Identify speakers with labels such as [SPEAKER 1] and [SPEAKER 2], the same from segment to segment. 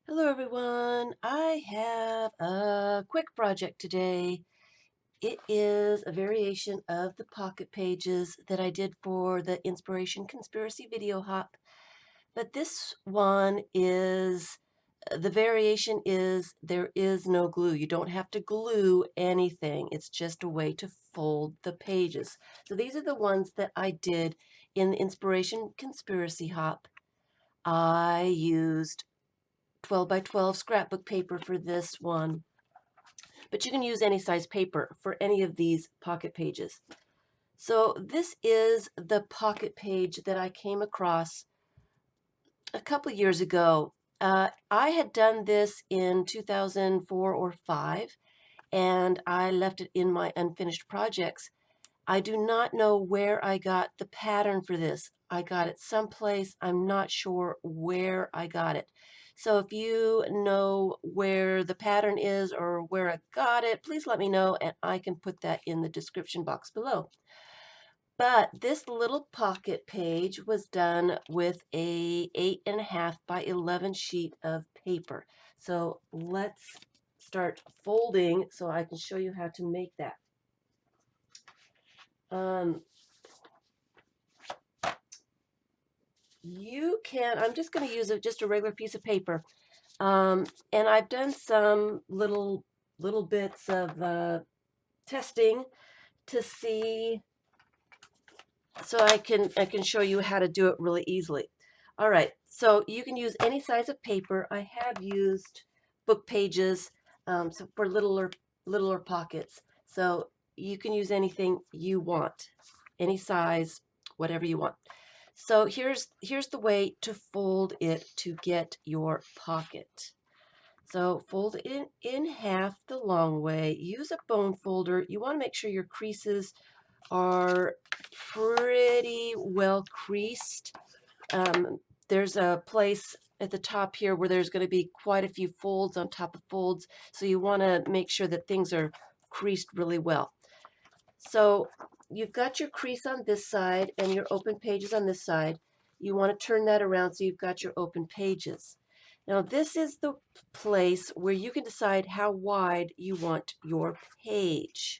[SPEAKER 1] Hello everyone, I have a quick project today. It is a variation of the pocket pages that I did for the Inspiration Conspiracy video hop. But this one is, the variation is there is no glue. You don't have to glue anything. It's just a way to fold the pages. So these are the ones that I did in the Inspiration Conspiracy hop. I used 12 by 12 scrapbook paper for this one, but you can use any size paper for any of these pocket pages. So this is the pocket page that I came across a couple years ago. I had done this in 2004 or 5, and I left it in my unfinished projects. I do not know where I got the pattern for this. I got it someplace. I'm not sure where I got it. So if you know where the pattern is or where I got it, please let me know and I can put that in the description box below. But this little pocket page was done with a 8.5 by 11 sheet of paper. So let's start folding so I can show you how to make that. You can, I'm just going to use just a regular piece of paper. And I've done some little bits of testing to see, so I can show you how to do it really easily. All right, so you can use any size of paper. I have used book pages, so for littler pockets. So you can use anything you want, any size, whatever you want. So here's the way to fold it to get your pocket. So fold it in half the long way. Use a bone folder. You want to make sure your creases are pretty well creased. There's a place at the top here where there's going to be quite a few folds on top of folds. So you want to make sure that things are creased really well. So you've got your crease on this side and your open pages on this side. You want to turn that around so you've got your open pages. Now this is the place where you can decide how wide you want your page.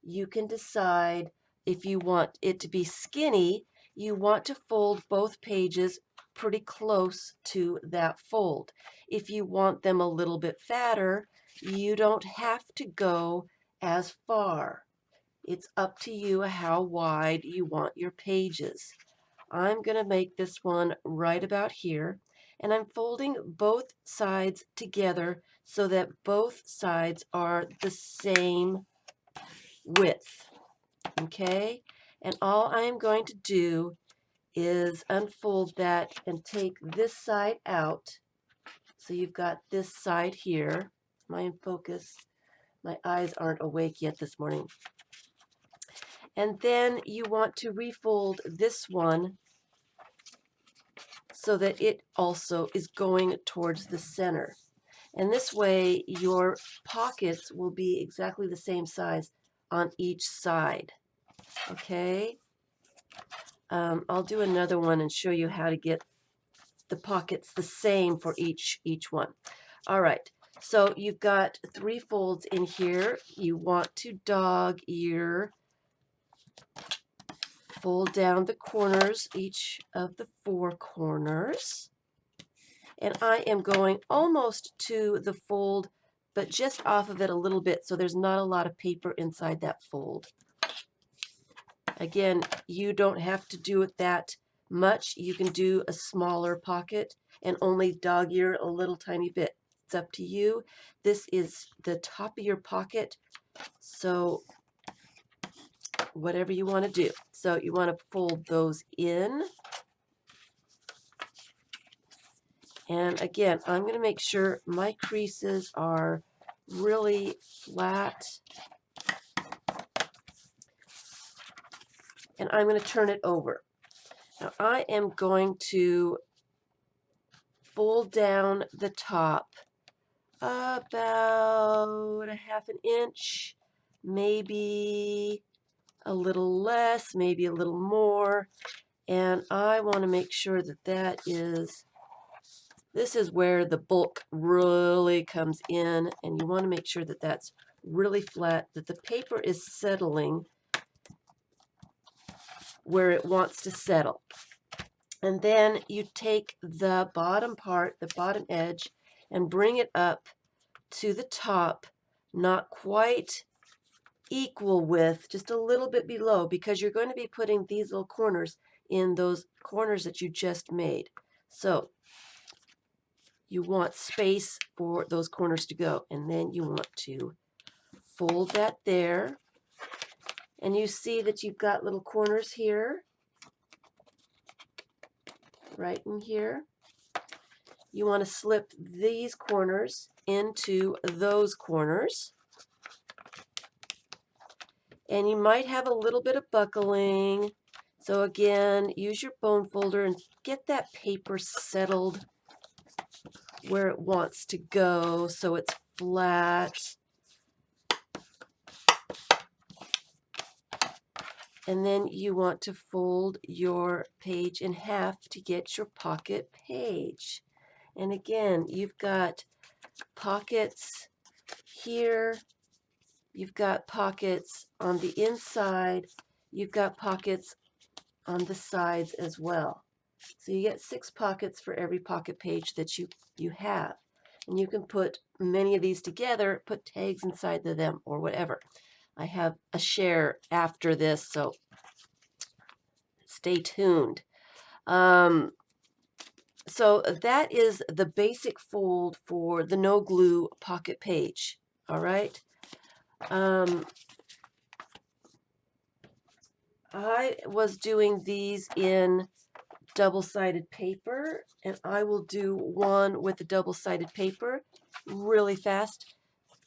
[SPEAKER 1] You can decide if you want it to be skinny, you want to fold both pages pretty close to that fold. If you want them a little bit fatter, you don't have to go as far. It's up to you how wide you want your pages. I'm going to make this one right about here, and I'm folding both sides together so that both sides are the same width. Okay? And all I am going to do is unfold that and take this side out. So you've got this side here. Am I in focus? My eyes aren't awake yet this morning. And then you want to refold this one so that it also is going towards the center. And this way your pockets will be exactly the same size on each side. Okay? I'll do another one and show you how to get the pockets the same for each one. All right. So you've got 3 folds in here. You want to dog ear, fold down the corners, each of the 4 corners. And I am going almost to the fold, but just off of it a little bit, so there's not a lot of paper inside that fold. Again, you don't have to do it that much. You can do a smaller pocket and only dog ear a little tiny bit. It's up to you. This is the top of your pocket, so whatever you want to do. So you want to fold those in. And again, I'm going to make sure my creases are really flat. And I'm going to turn it over. Now I am going to fold down the top about a ½ inch, maybe a little less, maybe a little more. And I want to make sure that that is This is where the bulk really comes in, and you want to make sure that that's really flat, that the paper is settling where it wants to settle. And then you take the bottom part, the bottom edge, and bring it up to the top, not quite equal with, just a little bit below, because you're going to be putting these little corners in those corners that you just made. So you want space for those corners to go, and then you want to fold that there, and you see that you've got little corners here, right in here. You want to slip these corners into those corners, and you might have a little bit of buckling. So again, use your bone folder and get that paper settled where it wants to go so it's flat. And then you want to fold your page in half to get your pocket page. And again, you've got pockets here, you've got pockets on the inside, you've got pockets on the sides as well. So you get 6 pockets for every pocket page that you have. And you can put many of these together, put tags inside of them or whatever. I have a share after this, so stay tuned. So that is the basic fold for the no glue pocket page. All right. I was doing these in double-sided paper, and I will do one with the double-sided paper really fast.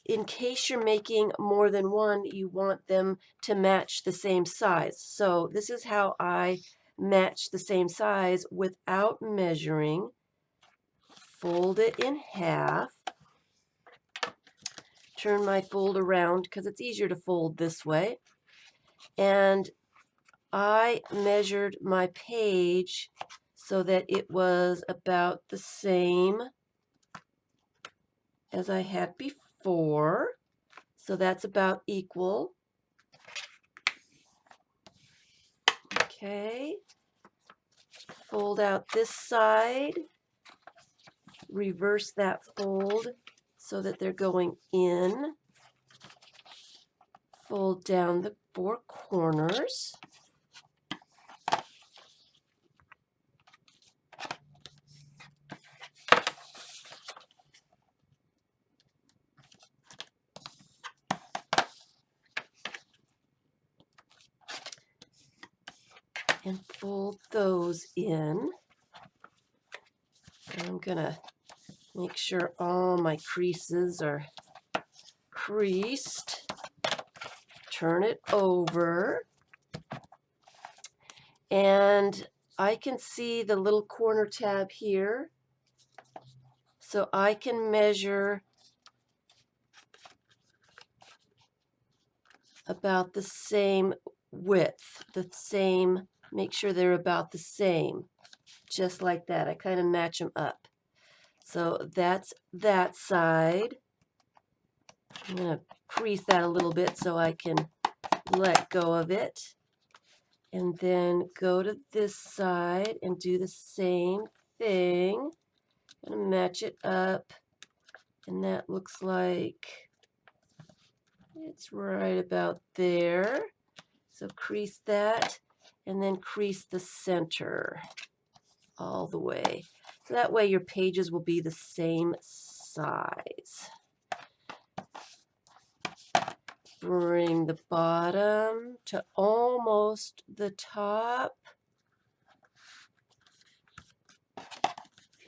[SPEAKER 1] In case you're making more than one, you want them to match the same size. So this is how I match the same size without measuring. Fold it in half. Turn my fold around because it's easier to fold this way. And I measured my page so that it was about the same as I had before. So that's about equal. Okay. Fold out this side. Reverse that fold so that they're going in. Fold down the 4 corners. And fold those in. And I'm going to make sure all my creases are creased. Turn it over. And I can see the little corner tab here. So I can measure about the same width, make sure they're about the same, just like that. I kind of match them up. So that's that side. I'm going to crease that a little bit so I can let go of it. And then go to this side and do the same thing. I'm going to match it up. And that looks like it's right about there. So crease that and then crease the center all the way. So that way your pages will be the same size. Bring the bottom to almost the top.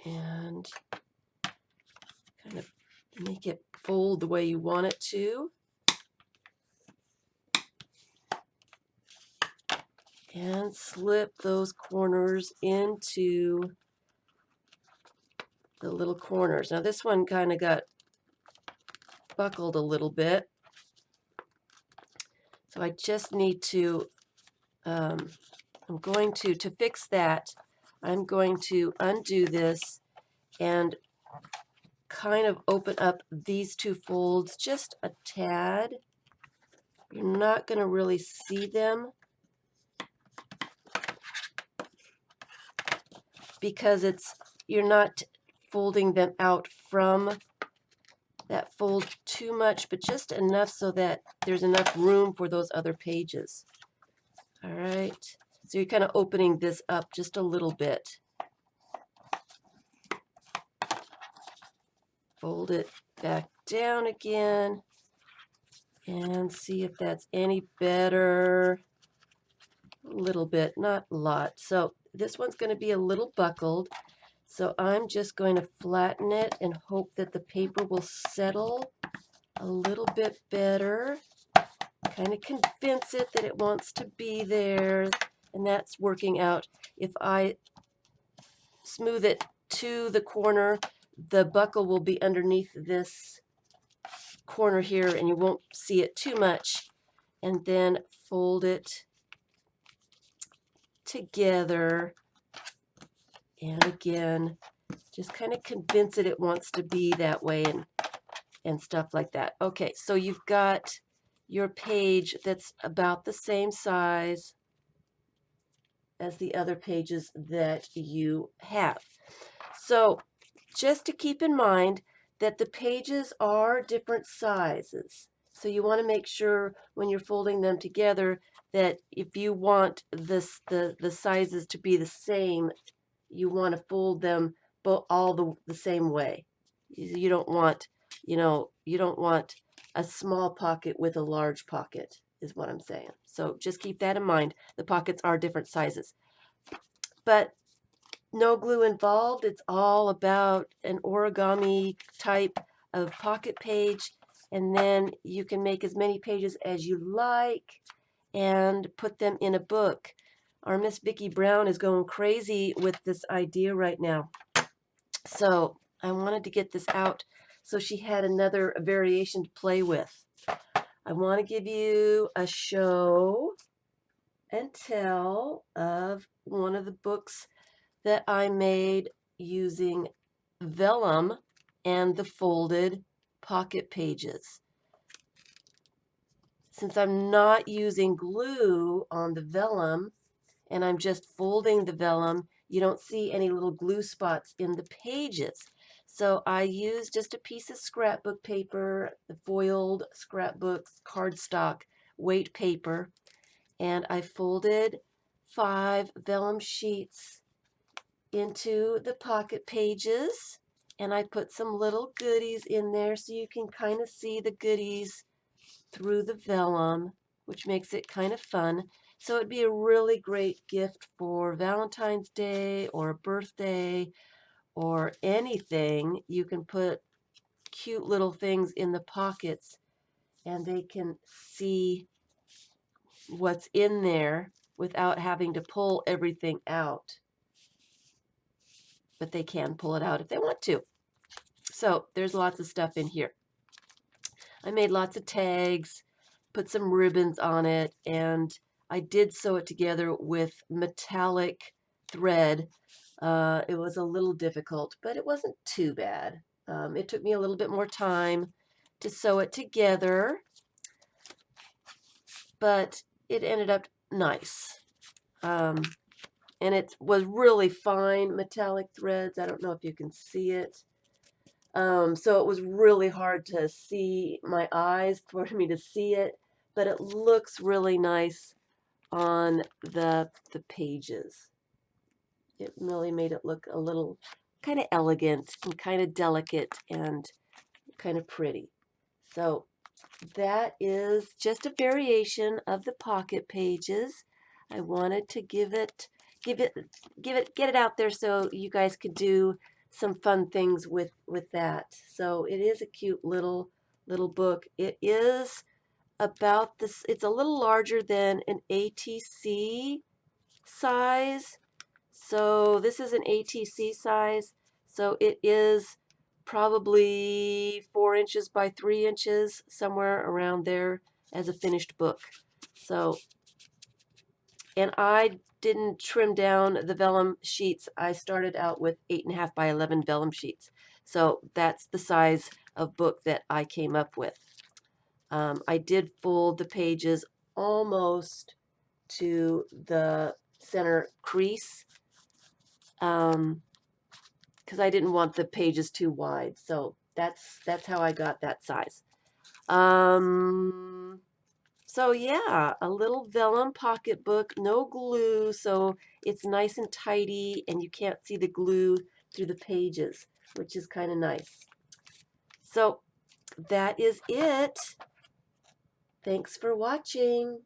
[SPEAKER 1] And kind of make it fold the way you want it to. And slip those corners into the little corners. Now this one kind of got buckled a little bit. So I just need to, I'm going to fix that, I'm going to undo this and kind of open up these two folds just a tad. You're not going to really see them because you're not folding them out from that fold too much, but just enough so that there's enough room for those other pages. All right, so you're kind of opening this up just a little bit. Fold it back down again and see if that's any better. A little bit, not a lot. So this one's going to be a little buckled. So I'm just going to flatten it and hope that the paper will settle a little bit better. Kind of convince it that it wants to be there, and that's working out. If I smooth it to the corner, the buckle will be underneath this corner here and you won't see it too much. And then fold it together, and again just kind of convince it wants to be that way and stuff like that. Okay, so you've got your page that's about the same size as the other pages that you have. So just to keep in mind that the pages are different sizes. So you want to make sure when you're folding them together that if you want the sizes to be the same, you want to fold them all the same way. You don't want, you don't want a small pocket with a large pocket is what I'm saying. So just keep that in mind. The pockets are different sizes. But no glue involved. It's all about an origami type of pocket page, and then you can make as many pages as you like and put them in a book. Our Miss Vicki Brown is going crazy with this idea right now. So I wanted to get this out so she had another variation to play with. I want to give you a show and tell of one of the books that I made using vellum and the folded pocket pages. Since I'm not using glue on the vellum and I'm just folding the vellum, you don't see any little glue spots in the pages. So I used just a piece of scrapbook paper, the foiled scrapbook cardstock weight paper, and I folded 5 vellum sheets into the pocket pages, and I put some little goodies in there so you can kind of see the goodies through the vellum, which makes it kind of fun. So it'd be a really great gift for Valentine's Day or a birthday or anything. You can put cute little things in the pockets and they can see what's in there without having to pull everything out. But they can pull it out if they want to. So there's lots of stuff in here. I made lots of tags, put some ribbons on it, and I did sew it together with metallic thread. It was a little difficult, but it wasn't too bad. It took me a little bit more time to sew it together, but it ended up nice. And it was really fine metallic threads. I don't know if you can see it. So it was really hard to see my eyes for me to see it, but it looks really nice on the pages. It really made it look a little kind of elegant and kind of delicate and kind of pretty. So that is just a variation of the pocket pages. I wanted to get it out there so you guys could do some fun things with that. So it is a cute little book. It is about this. It's a little larger than an ATC size. So this is an ATC size. So it is probably 4 inches by 3 inches, somewhere around there as a finished book. So, and I didn't trim down the vellum sheets. I started out with 8.5 by 11 vellum sheets. So that's the size of book that I came up with. I did fold the pages almost to the center crease because I didn't want the pages too wide. So that's how I got that size. So yeah, a little vellum pocketbook, no glue, so it's nice and tidy and you can't see the glue through the pages, which is kind of nice. So that is it. Thanks for watching.